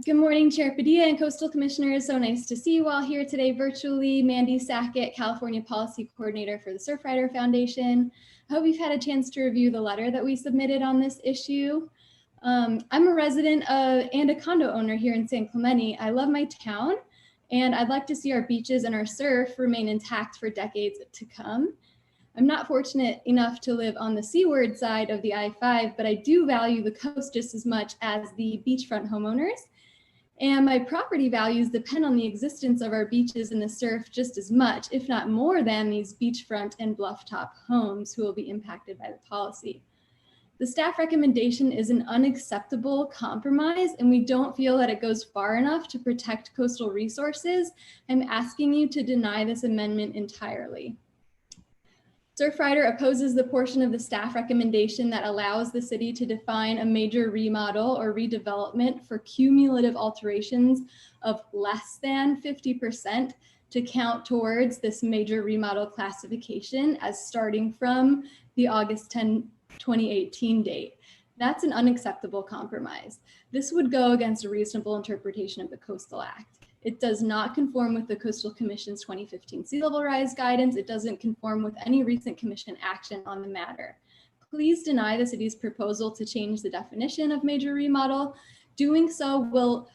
Good morning, Chair Padilla and Coastal Commissioners. So nice to see you all here today virtually. Mandy Sackett, California Policy Coordinator for the Surfrider Foundation. I hope you've had a chance to review the letter that we submitted on this issue. I'm a resident and a condo owner here in San Clemente. I love my town, and I'd like to see our beaches and our surf remain intact for decades to come. I'm not fortunate enough to live on the seaward side of the I-5, but I do value the coast just as much as the beachfront homeowners. And my property values depend on the existence of our beaches and the surf just as much, if not more than these beachfront and blufftop homes who will be impacted by the policy. The staff recommendation is an unacceptable compromise, and we don't feel that it goes far enough to protect coastal resources. I'm asking you to deny this amendment entirely. Surfrider opposes the portion of the staff recommendation that allows the city to define a major remodel or redevelopment for cumulative alterations of less than 50% to count towards this major remodel classification as starting from the August 10, 2018 date. That's an unacceptable compromise. This would go against a reasonable interpretation of the Coastal Act. It does not conform with the Coastal Commission's 2015 sea level rise guidance. It doesn't conform with any recent commission action on the matter. Please deny the city's proposal to change the definition of major remodel. Doing so will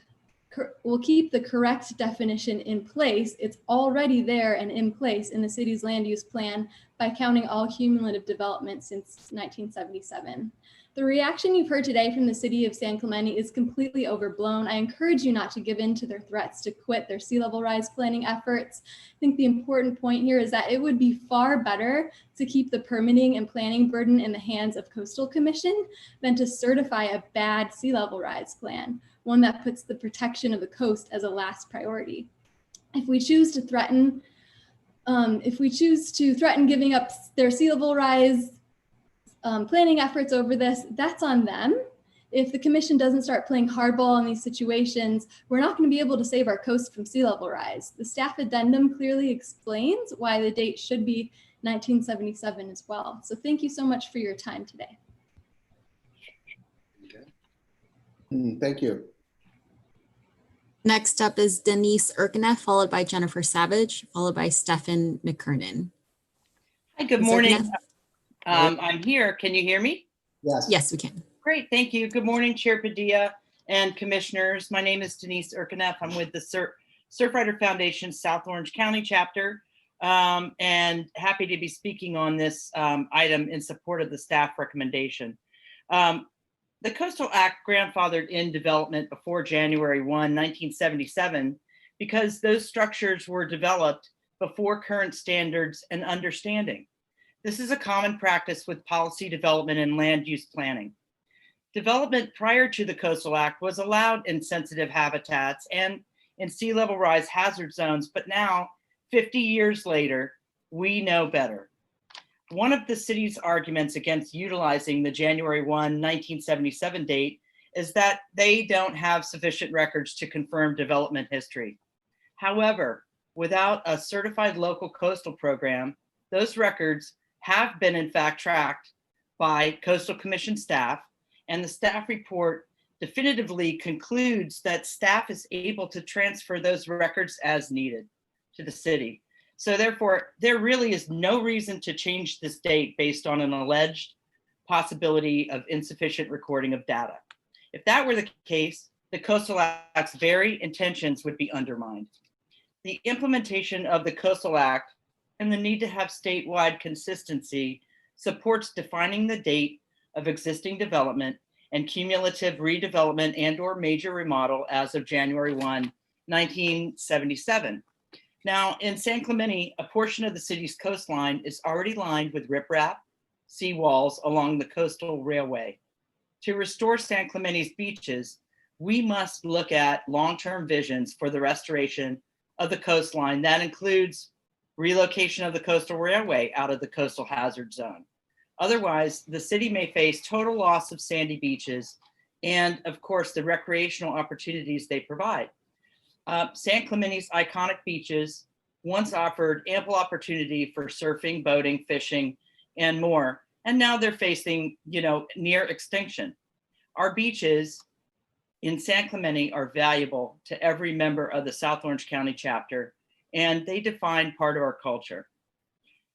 keep the correct definition in place. It's already there and in place in the city's land use plan by counting all cumulative development since 1977. The reaction you've heard today from the city of San Clemente is completely overblown. I encourage you not to give in to their threats to quit their sea level rise planning efforts. I think the important point here is that it would be far better to keep the permitting and planning burden in the hands of Coastal Commission than to certify a bad sea level rise plan, one that puts the protection of the coast as a last priority. If we choose to threaten giving up their sea level rise planning efforts over this, that's on them. If the commission doesn't start playing hardball in these situations, we're not going to be able to save our coast from sea level rise. The staff addendum clearly explains why the date should be 1977 as well. So thank you so much for your time today. Okay. Thank you. Next up is Denise Erconef, followed by Jennifer Savage, followed by Stefan McKernan. Hi, good morning. I'm here. Can you hear me? Yes. Yes, we can. Great, thank you. Good morning, Chair Padilla and commissioners. My name is Denise Erconef. I'm with the Surfrider Foundation South Orange County chapter, and happy to be speaking on this item in support of the staff recommendation. The Coastal Act grandfathered in development before January 1, 1977, because those structures were developed before current standards and understanding. This is a common practice with policy development and land use planning. Development prior to the Coastal Act was allowed in sensitive habitats and in sea level rise hazard zones, but now, 50 years later, we know better. One of the city's arguments against utilizing the January 1, 1977 date is that they don't have sufficient records to confirm development history. However, without a certified local coastal program, those records have been in fact tracked by Coastal Commission staff, and the staff report definitively concludes that staff is able to transfer those records as needed to the city. So therefore, there really is no reason to change this date based on an alleged possibility of insufficient recording of data. If that were the case, the Coastal Act's very intentions would be undermined. The implementation of the Coastal Act and the need to have statewide consistency supports defining the date of existing development and cumulative redevelopment and/or major remodel as of January 1, 1977. Now, in San Clemente, a portion of the city's coastline is already lined with riprap, seawalls along the coastal railway. To restore San Clemente's beaches, we must look at long-term visions for the restoration of the coastline. That includes relocation of the coastal railway out of the coastal hazard zone. Otherwise, the city may face total loss of sandy beaches and, of course, the recreational opportunities they provide. San Clemente's iconic beaches once offered ample opportunity for surfing, boating, fishing, and more, and now they're facing, near extinction. Our beaches in San Clemente are valuable to every member of the South Orange County chapter, and they define part of our culture.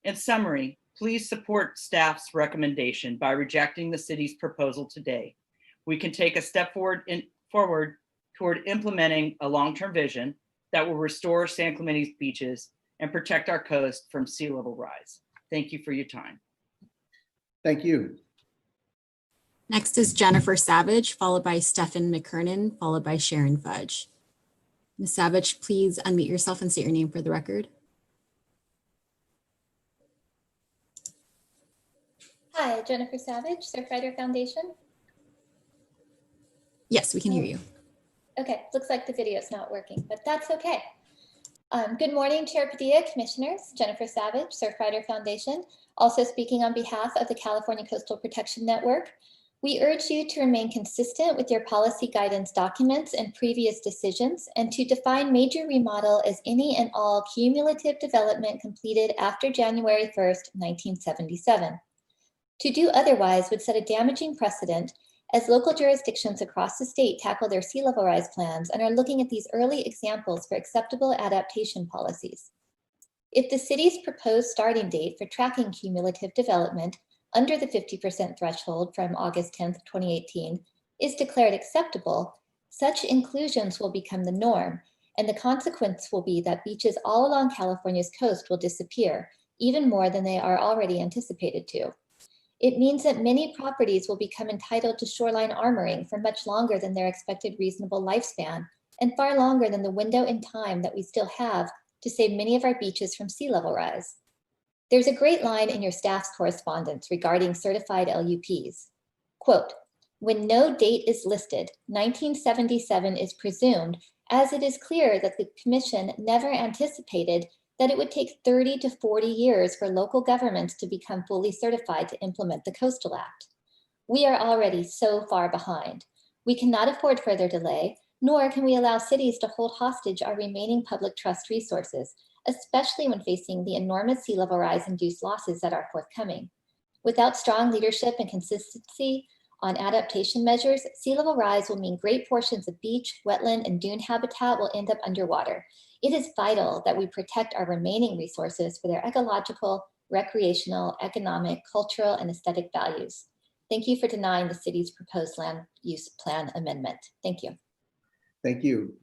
In summary, please support staff's recommendation by rejecting the city's proposal today. We can take a step forward toward implementing a long-term vision that will restore San Clemente's beaches and protect our coast from sea level rise. Thank you for your time. Thank you. Next is Jennifer Savage, followed by Stefan McKernan, followed by Sharon Fudge. Ms. Savage, please unmute yourself and state your name for the record. Hi, Jennifer Savage, Surfrider Foundation. Yes, we can hear you. Okay, looks like the video is not working, but that's okay. Good morning, Chair Padilla, Commissioners. Jennifer Savage, Surfrider Foundation, also speaking on behalf of the California Coastal Protection Network. We urge you to remain consistent with your policy guidance documents and previous decisions, and to define major remodel as any and all cumulative development completed after January 1st, 1977. To do otherwise would set a damaging precedent, as local jurisdictions across the state tackle their sea level rise plans and are looking at these early examples for acceptable adaptation policies. If the city's proposed starting date for tracking cumulative development under the 50% threshold from August 10th, 2018 is declared acceptable, such inclusions will become the norm, and the consequence will be that beaches all along California's coast will disappear, even more than they are already anticipated to. It means that many properties will become entitled to shoreline armoring for much longer than their expected reasonable lifespan, and far longer than the window in time that we still have to save many of our beaches from sea level rise. There's a great line in your staff's correspondence regarding certified LUPs. Quote, "When no date is listed, 1977 is presumed, as it is clear that the Commission never anticipated that it would take 30 to 40 years for local governments to become fully certified to implement the Coastal Act. We are already so far behind. We cannot afford further delay, nor can we allow cities to hold hostage our remaining public trust resources, especially when facing the enormous sea level rise induced losses that are forthcoming. Without strong leadership and consistency on adaptation measures, sea level rise will mean great portions of beach, wetland, and dune habitat will end up underwater. It is vital that we protect our remaining resources for their ecological, recreational, economic, cultural, and aesthetic values. Thank you for denying the city's proposed land use plan amendment. Thank you. Thank you.